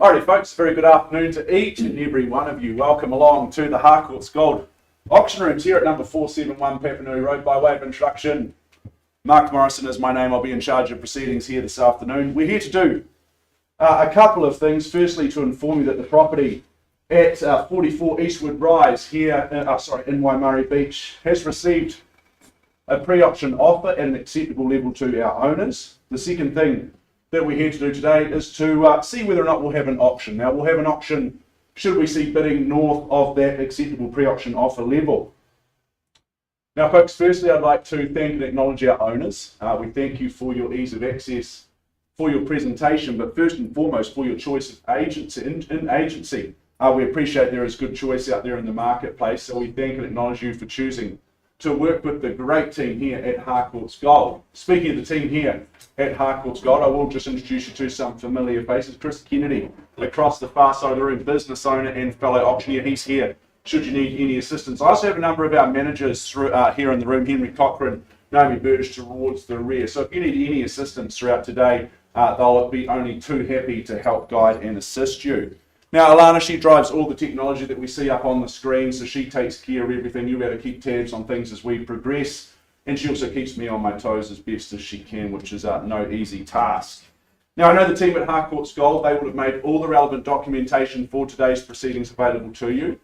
Alrighty folks, very good afternoon to each and every one of you. Welcome along to the Harcourts Gold Auction Rooms here at number 471 Papanui Road. By way of introduction, Mark Morrison is my name. I'll be in charge of proceedings here this afternoon. We're here to do a couple of things. Firstly, to inform you that the property at 44 Eastwood Rise here in Waimari Beach has received a pre-auction offer at an acceptable level to our owners. The second thing that we're here to do today is to see whether or not we'll have an auction. Now, we'll have an auction should we see bidding north of that acceptable pre-auction offer level. Now, folks, firstly, I'd like to thank and acknowledge our owners. We thank you for your ease of access, for your presentation, but first and foremost, for your choice of agency. We appreciate there is good choice out there in the marketplace, so we thank and acknowledge you for choosing to work with the great team here at Harcourts Gold. Speaking of the team here at Harcourts Gold, I will just introduce you to some familiar faces. Chris Kennedy, across the far side of the room, business owner and fellow auctioneer. He's here should you need any assistance. I also have a number of our managers here in the room. Henry Cochran, Naomi Burge towards the rear. So if you need any assistance throughout today, they'll be only too happy to help guide and assist you. Now, Alana, she drives all the technology that we see up on the screen, so she takes care of everything. You'll be able to keep tabs on things as we progress, and she also keeps me on my toes as best as she can, which is no easy task. Now, I know the team at Harcourts Gold, they will have made all the relevant documentation for today's proceedings available to you.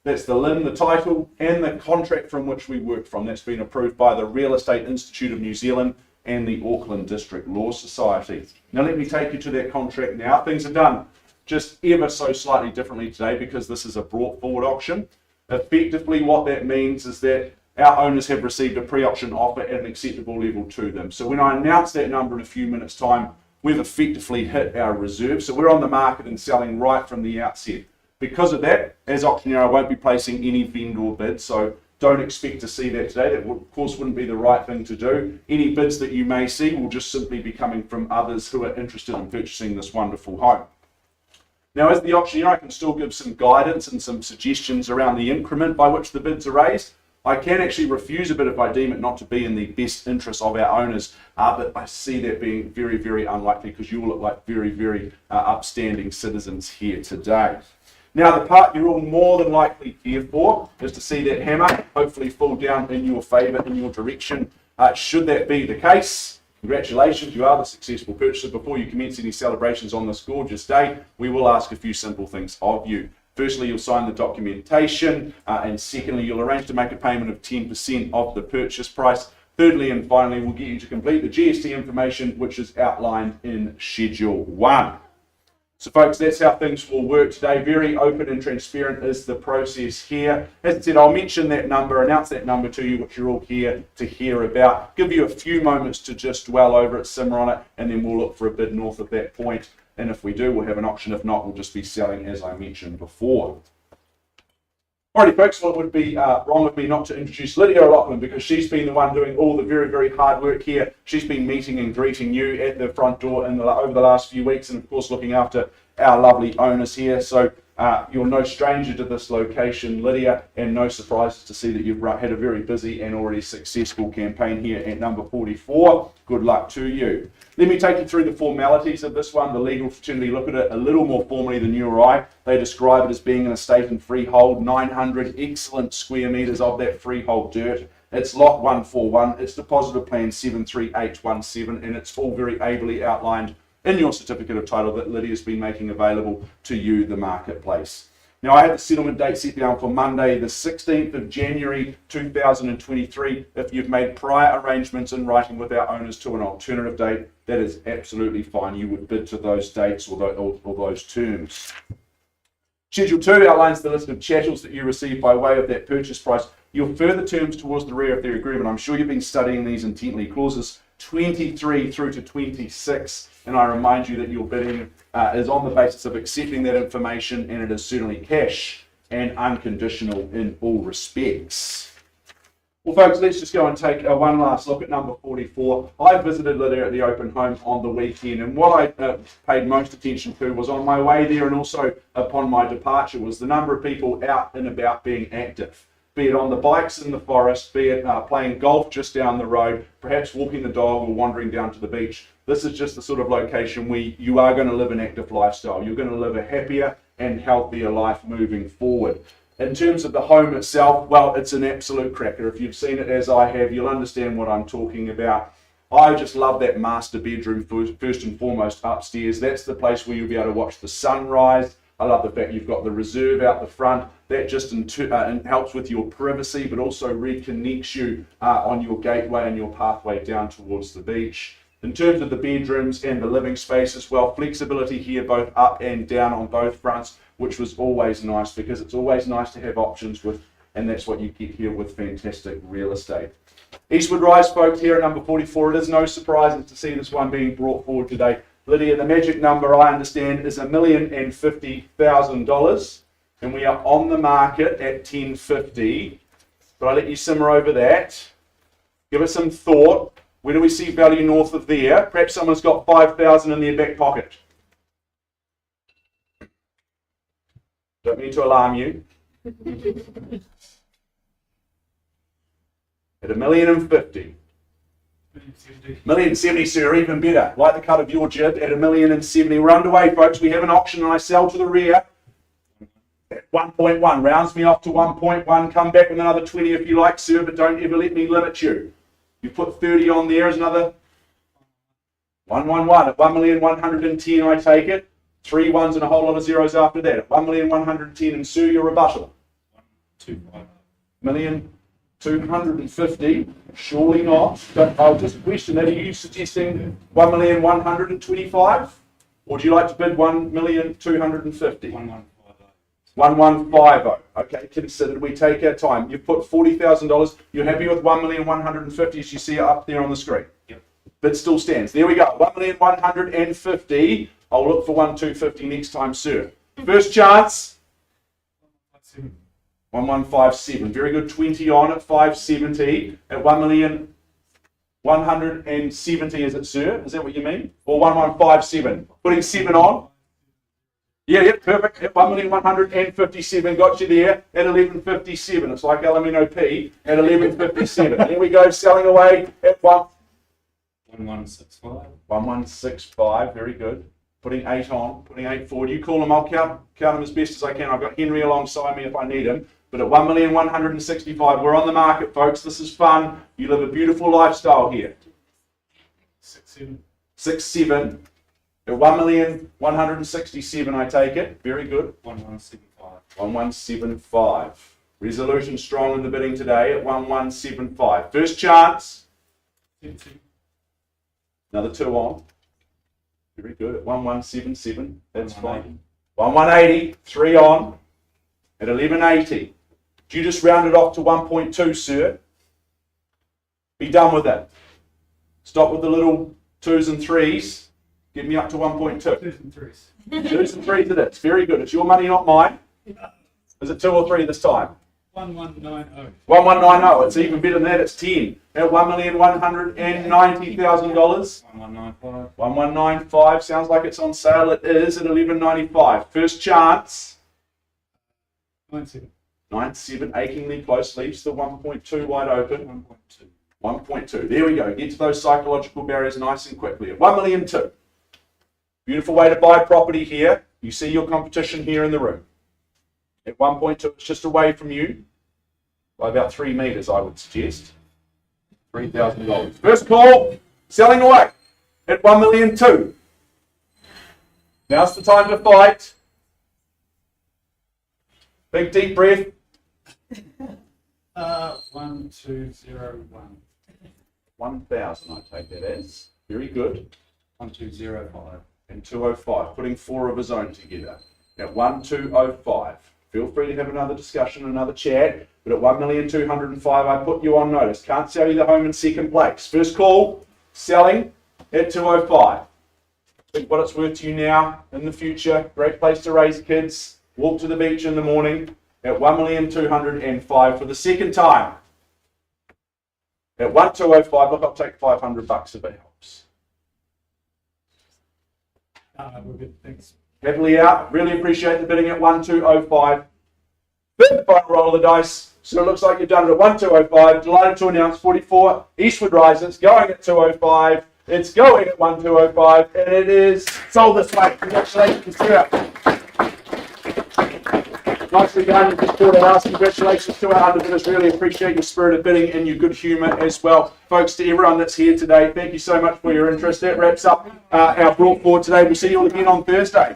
That's the LIN, the title, and the contract from which we work from. That's been approved by the Real Estate Institute of New Zealand and the Auckland District Law Society. Now, let me take you to that contract now. Things are done just ever so slightly differently today because this is a brought forward auction. Effectively, what that means is that our owners have received a pre-auction offer at an acceptable level to them. So when I announce that number in a few minutes' time, we've effectively hit our reserve. So we're on the market and selling right from the outset. Because of that, as auctioneer, I won't be placing any vendor bids, so don't expect to see that today. That, of course, wouldn't be the right thing to do. Any bids that you may see will just simply be coming from others who are interested in purchasing this wonderful home. Now, as the auctioneer, I can still give some guidance and some suggestions around the increment by which the bids are raised. I can actually refuse a bid if I deem it not to be in the best interest of our owners, but I see that being very, very unlikely because you all look like very, very upstanding citizens here today. Now, the part you're all more than likely here for is to see that hammer hopefully fall down in your favour, in your direction. Should that be the case, congratulations, you are the successful purchaser. Before you commence any celebrations on this gorgeous day, we will ask a few simple things of you. Firstly, you'll sign the documentation, and secondly, you'll arrange to make a payment of 10% of the purchase price. Thirdly and finally, we'll get you to complete the GST information, which is outlined in Schedule 1. So folks, that's how things will work today. Very open and transparent is the process here. As I said, I'll mention that number, announce that number to you, which you're all here to hear about. Give you a few moments to just dwell over it, simmer on it, and then we'll look for a bid north of that point. And if we do, we'll have an auction. If not, we'll just be selling as I mentioned before. Alrighty folks, well, it would be wrong of me not to introduce Lydia O'Loughlin because she's been the one doing all the very, very hard work here. She's been meeting and greeting you at the front door over the last few weeks, and of course looking after our lovely owners here. So you're no stranger to this location, Lydia, and no surprises to see that you've had a very busy and already successful campaign here at number 44. Good luck to you. Let me take you through the formalities of this one. The legal fraternity look at it a little more formally than you or I. They describe it as being an estate and freehold, 900 excellent square metres of that freehold dirt. It's lot 141, it's deposited plan 73817, and it's all very ably outlined in your certificate of title that Lydia's been making available to you, the marketplace. Now, I had the settlement date set down for Monday, the 16th of January 2023. If you've made prior arrangements in writing with our owners to an alternative date, that is absolutely fine. You would bid to those dates or those terms. Schedule 2 outlines the list of chattels that you receive by way of that purchase price. Your further terms towards the rear of the agreement. I'm sure you've been studying these intently. Clauses 23 through to 26, and I remind you that your bidding is on the basis of accepting that information, and it is certainly cash and unconditional in all respects. Well folks, let's just go and take one last look at number 44. I visited Lydia at the open home on the weekend, and what I paid most attention to was on my way there and also upon my departure was the number of people out and about being active. be it on the bikes in the forest, be it playing golf just down the road, perhaps walking the dog or wandering down to the beach. This is just the sort of location where you are going to live an active lifestyle. You're going to live a happier and healthier life moving forward. In terms of the home itself, well, it's an absolute cracker. If you've seen it as I have, you'll understand what I'm talking about. I just love that master bedroom first and foremost upstairs. That's the place where you'll be able to watch the sunrise. I love the fact you've got the reserve out the front. That just helps with your privacy, but also reconnects you on your gateway and your pathway down towards the beach. In terms of the bedrooms and the living space as well, flexibility here both up and down on both fronts, which was always nice because it's always nice to have options with, and that's what you get here with fantastic real estate. Eastwood Rise, folks, here at number 44. It is no surprise to see this one being brought forward today. Lydia, the magic number I understand is $1,050,000, and we are on the market at $10.50. But I'll let you simmer over that. Give it some thought. Where do we see value north of there? Perhaps someone's got $5,000 in their back pocket. Don't mean to alarm you. At $1,050,000. $1,070,000, sir, even better. Like the cut of your jib at $1,070,000. We're underway, folks. We have an auction and I sell to the rear at 1.1. Rounds me off to 1.1. Come back with another 20 if you like, sir, but don't ever let me limit you. You put 30 on there as another 111 at 1,110,000. I take it. 3 ones and a whole lot of zeros after that. At 1,110,000, and sir, your rebuttal. 1,250,000. Surely not. But I'll just question that. Are you suggesting 1,125,000, or do you like to bid 1,250,000? 1,150. Okay, considered. We take our time. You've put $40,000. You're happy with 1,150,000 as you see it up there on the screen? Yep. Bid still stands. There we go. 1,150,000. I'll look for 1,250,000 next time, sir. First chance. 1,157. Very good. 20 on at 570 at 1,170. Is it, sir? Is that what you mean? Or 1,157? Putting 7 on. Yeah, perfect. At 1,157, got you there at 11.57. It's like LMNOP at 11.57. There we go, selling away at 1,165. 1,165, very good. Putting 8 on, putting 8 forward. You call them, I'll count them as best as I can. I've got Henry alongside me if I need him. But at 1,165, we're on the market, folks. This is fun. You live a beautiful lifestyle here. 6.7. At 1,167,000, I take it. Very good. 1,175. 1,175. Resolution strong in the bidding today at 1,175. First chance. Another 2 on. Very good. At 1,177. That's fine. 1,180. 3 on. At 11.80. Do you just round it off to 1.2, sir? Be done with it. Stop with the little 2s and 3s. Get me up to 1.2. 2s and 3s. 2s and 3s it is. Very good. It's your money, not mine. Is it 2 or 3 this time? 1,190. 1,190. It's even better than that. It's 10. At $1,190,000. 1,195. 1,195. Sounds like it's on sale. It is at 11.95. First chance. 97. 97. Achingly close. Leaves the 1.2 wide open. 1.2. 1.2. There we go. Get to those psychological barriers nice and quickly. At 1,000,002. Beautiful way to buy property here. You see your competition here in the room. At 1.2, it's just away from you by about 3 meters, I would suggest. $3,000. First call, selling away at 1,000,002. Now's the time to fight. Big deep breath. 1,201. 1,000, I take that as. Very good. 1,205. And 205, putting 4 of his own together. At 1,205. Feel free to have another discussion, another chat, but at 1,205,000, I put you on notice. Can't sell you the home in second place. First call, selling at 205. Think what it's worth to you now, in the future. Great place to raise kids. Walk to the beach in the morning at 1,205,000 for the second time. At 1,205, look, I'll take $500 if it helps. We're good, thanks. Happily out. Really appreciate the bidding at 1,205. Third final roll of the dice. So it looks like you've done it at 1205. Delighted to announce 44 Eastwood Risers going at 205. It's going at 1205, and it is sold this way. Congratulations, Sarah. Nicely done. You just bought a house. Congratulations to our underbidders. Really appreciate your spirit of bidding and your good humour as well. Folks, to everyone that's here today, thank you so much for your interest. That wraps up our brought forward today. We'll see you all again on Thursday.